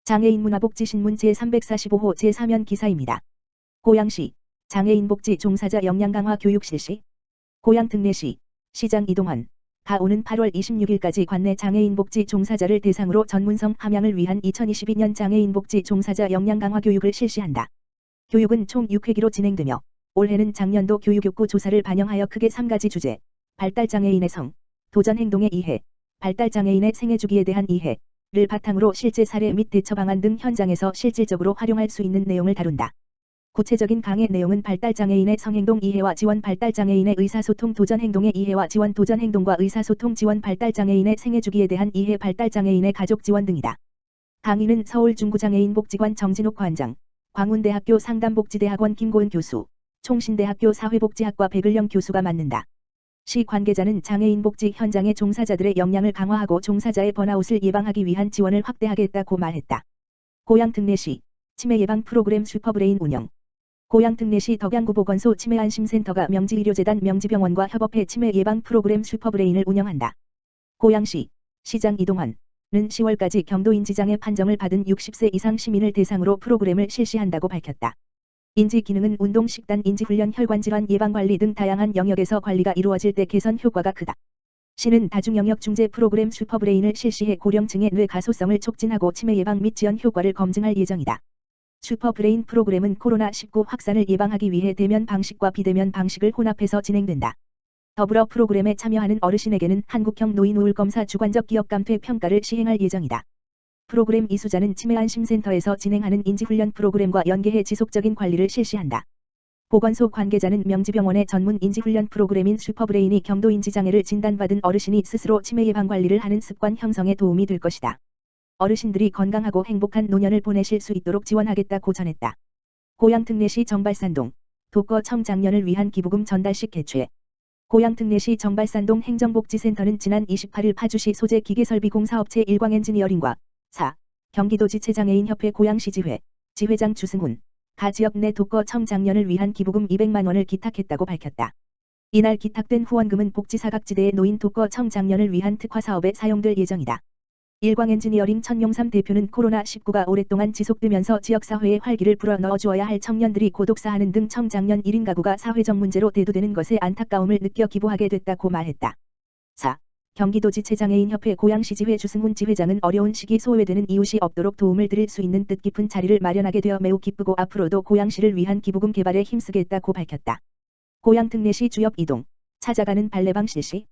장애인 문화복지신문 제345호 제3연 기사입니다. 고양시 장애인 복지 종사자 역량 강화 교육 실시. 고양 특례시 시장 이동환 오는 8월 26일까지 관내 장애인 복지 종사자를 대상으로 전문성 함양을 위한 2022년 장애인 복지 종사자 역량 강화 교육을 실시한다. 교육은 총 6회기로 진행되며 올해는 작년도 교육욕구 조사를 반영하여 크게 3가지 주제, 발달장애인의 성, 도전행동의 이해, 발달장애인의 생애주기에 대한 이해를 바탕으로 실제 사례 및 대처 방안 등 현장에서 실질적으로 활용할 수 있는 내용을 다룬다. 구체적인 강의 내용은 발달장애인의 성행동 이해와 지원, 발달장애인의 의사소통 도전행동의 이해와 지원, 도전행동과 의사소통 지원, 발달장애인의 생애주기에 대한 이해, 발달장애인의 가족 지원 등이다. 강의는 서울중구장애인복지관 정진옥 관장, 광운대학교 상담복지대학원 김고은 교수, 총신대학교 사회복지학과 백을영 교수가 맡는다. 시 관계자는 장애인 복지 현장의 종사자들의 역량을 강화하고 종사자의 번아웃을 예방하기 위한 지원을 확대하겠다고 말했다. 고양 특례시 치매 예방 프로그램 슈퍼브레인 운영. 고양 특례시 덕양구보건소 치매안심센터가 명지의료재단 명지병원과 협업해 치매 예방 프로그램 슈퍼브레인을 운영한다. 고양시 시장 이동환은 10월까지 경도 인지장애 판정을 받은 60세 이상 시민을 대상으로 프로그램을 실시한다고 밝혔다. 인지 기능은 운동, 식단, 인지훈련, 혈관질환 예방관리 등 다양한 영역에서 관리가 이루어질 때 개선 효과가 크다. 시는 다중영역 중재 프로그램 슈퍼브레인을 실시해 고령층의 뇌 가소성을 촉진하고 치매 예방 및 지연 효과를 검증할 예정이다. 슈퍼브레인 프로그램은 코로나19 확산을 예방하기 위해 대면 방식과 비대면 방식을 혼합해서 진행된다. 더불어 프로그램에 참여하는 어르신에게는 한국형 노인우울검사 주관적 기억감퇴 평가를 시행할 예정이다. 프로그램 이수자는 치매안심센터에서 진행하는 인지훈련 프로그램과 연계해 지속적인 관리를 실시한다. 보건소 관계자는 명지병원의 전문 인지훈련 프로그램인 슈퍼브레인이 경도 인지장애를 진단받은 어르신이 스스로 치매 예방 관리를 하는 습관 형성에 도움이 될 것이다. 어르신들이 건강하고 행복한 노년을 보내실 수 있도록 지원하겠다고 전했다. 고양 특례시 정발산동 독거청 장년을 위한 기부금 전달식 개최. 고양 특례시 정발산동 행정복지센터는 지난 28일 파주시 소재 기계설비공사업체 일광엔지니어링과 경기도지체장애인협회 고양시지회 지회장 주승훈 가 지역 내 독거청 장년을 위한 기부금 200만 원을 기탁했다고 밝혔다. 이날 기탁된 후원금은 복지사각지대의 노인 독거청 장년을 위한 특화사업에 사용될 예정이다. 일광엔지니어링 천용삼 대표는 코로나19가 오랫동안 지속되면서 지역사회에 활기를 불어넣어 주어야 할 청년들이 고독사하는 등 청장년 1인 가구가 사회적 문제로 대두되는 것에 안타까움을 느껴 기부하게 됐다고 말했다. 경기도지체장애인협회 고양시지회 주승훈 지회장은 어려운 시기 소외되는 이웃이 없도록 도움을 드릴 수 있는 뜻깊은 자리를 마련하게 되어 매우 기쁘고 앞으로도 고양시를 위한 기부금 개발에 힘쓰겠다고 밝혔다. 고양 특례시 주역 이동 찾아가는 발레방 실시.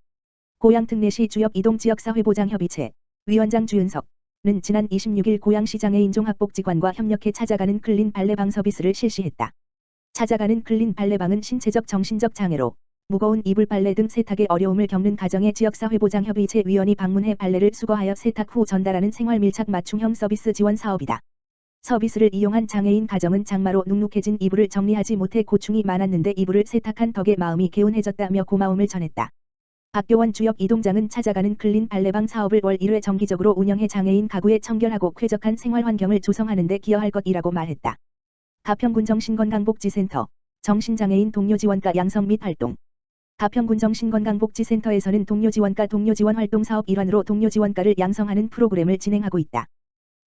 고양 특례시 주역 이동 지역사회보장협의체 위원장 주윤석은 지난 26일 고양시 장애인종합복지관과 협력해 찾아가는 클린 발레방 서비스를 실시했다. 찾아가는 클린 발레방은 신체적 정신적 장애로 무거운 이불 빨래 등 세탁에 어려움을 겪는 가정의 지역사회보장협의체 위원이 방문해 빨래를 수거하여 세탁 후 전달하는 생활 밀착 맞춤형 서비스 지원 사업이다. 서비스를 이용한 장애인 가정은 장마로 눅눅해진 이불을 정리하지 못해 고충이 많았는데 이불을 세탁한 덕에 마음이 개운해졌다며 고마움을 전했다. 박교원 주역 이동장은 찾아가는 클린 발레방 사업을 월 1회 정기적으로 운영해 장애인 가구의 청결하고 쾌적한 생활 환경을 조성하는 데 기여할 것이라고 말했다. 가평군 정신건강복지센터 정신장애인 동료지원과 양성 및 활동. 가평군 정신건강복지센터에서는 동료지원과 동료지원 활동 사업 일환으로 동료지원과를 양성하는 프로그램을 진행하고 있다.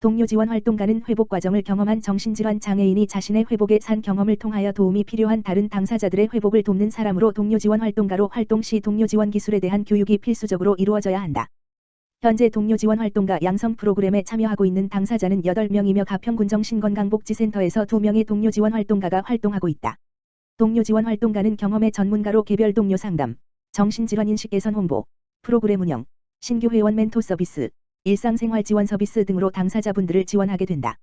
동료지원 활동가는 회복 과정을 경험한 정신질환 장애인이 자신의 회복에 산 경험을 통하여 도움이 필요한 다른 당사자들의 회복을 돕는 사람으로 동료지원 활동가로 활동 시 동료지원 기술에 대한 교육이 필수적으로 이루어져야 한다. 현재 동료지원 활동가 양성 프로그램에 참여하고 있는 당사자는 8명이며 가평군 정신건강복지센터에서 2명의 동료지원 활동가가 활동하고 있다. 동료지원 활동가는 경험의 전문가로 개별 동료 상담, 정신질환 인식 개선 홍보, 프로그램 운영, 신규 회원 멘토 서비스, 일상생활 지원 서비스 등으로 당사자분들을 지원하게 된다.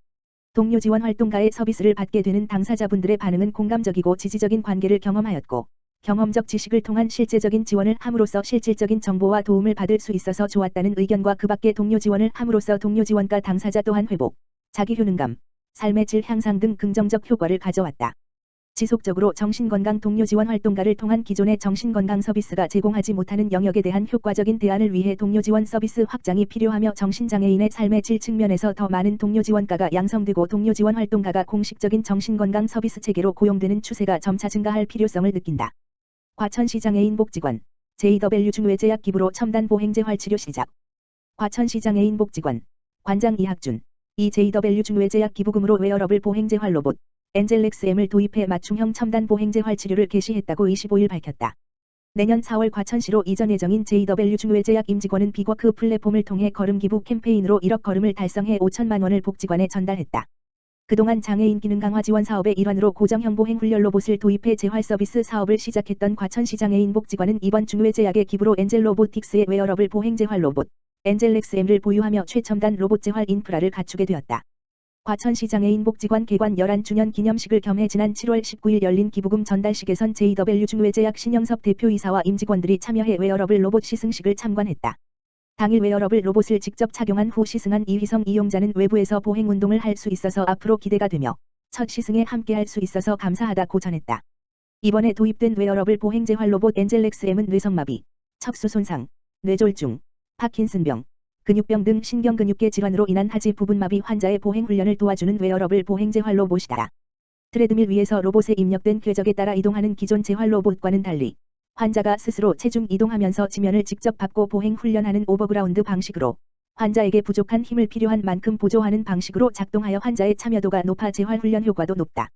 동료지원 활동가의 서비스를 받게 되는 당사자분들의 반응은 공감적이고 지지적인 관계를 경험하였고, 경험적 지식을 통한 실제적인 지원을 함으로써 실질적인 정보와 도움을 받을 수 있어서 좋았다는 의견과 그 밖에 동료지원을 함으로써 동료지원과 당사자 또한 회복, 자기효능감, 삶의 질 향상 등 긍정적 효과를 가져왔다. 지속적으로 정신건강 동료지원 활동가를 통한 기존의 정신건강 서비스가 제공하지 못하는 영역에 대한 효과적인 대안을 위해 동료지원 서비스 확장이 필요하며 정신장애인의 삶의 질 측면에서 더 많은 동료지원가가 양성되고 동료지원 활동가가 공식적인 정신건강 서비스 체계로 고용되는 추세가 점차 증가할 필요성을 느낀다. 과천시 장애인복지관 JW 중외제약 기부로 첨단 보행재활 치료 시작. 과천시 장애인복지관 관장 이학준 이 JW 중외제약 기부금으로 웨어러블 보행재활 로봇 엔젤XM을 도입해 맞춤형 첨단 보행재활 치료를 개시했다고 25일 밝혔다. 내년 4월 과천시로 이전 예정인 JW 중외제약 임직원은 비워크 플랫폼을 통해 걸음 기부 캠페인으로 1억 걸음을 달성해 5천만 원을 복지관에 전달했다. 그동안 장애인 기능 강화 지원 사업의 일환으로 고정형 보행 훈련 로봇을 도입해 재활 서비스 사업을 시작했던 과천시 장애인 복지관은 이번 중외제약의 기부로 엔젤 로보틱스의 웨어러블 보행 재활 로봇 엔젤XM을 보유하며 최첨단 로봇 재활 인프라를 갖추게 되었다. 과천시 장애인 복지관 개관 11주년 기념식을 겸해 지난 7월 19일 열린 기부금 전달식에선 JW 중외제약 신영섭 대표이사와 임직원들이 참여해 웨어러블 로봇 시승식을 참관했다. 당일 웨어러블 로봇을 직접 착용한 후 시승한 이휘성 이용자는 외부에서 보행 운동을 할 수 있어서 앞으로 기대가 되며 첫 시승에 함께할 수 있어서 감사하다고 전했다. 이번에 도입된 웨어러블 보행 재활 로봇 엔젤XM은 뇌성마비, 척수 손상, 뇌졸중, 파킨슨병, 근육병 등 신경근육계 질환으로 인한 하지 부분마비 환자의 보행 훈련을 도와주는 웨어러블 보행 재활 로봇이다. 트레드밀 위에서 로봇에 입력된 궤적에 따라 이동하는 기존 재활 로봇과는 달리 환자가 스스로 체중 이동하면서 지면을 직접 밟고 보행 훈련하는 오버그라운드 방식으로 환자에게 부족한 힘을 필요한 만큼 보조하는 방식으로 작동하여 환자의 참여도가 높아 재활 훈련 효과도 높다.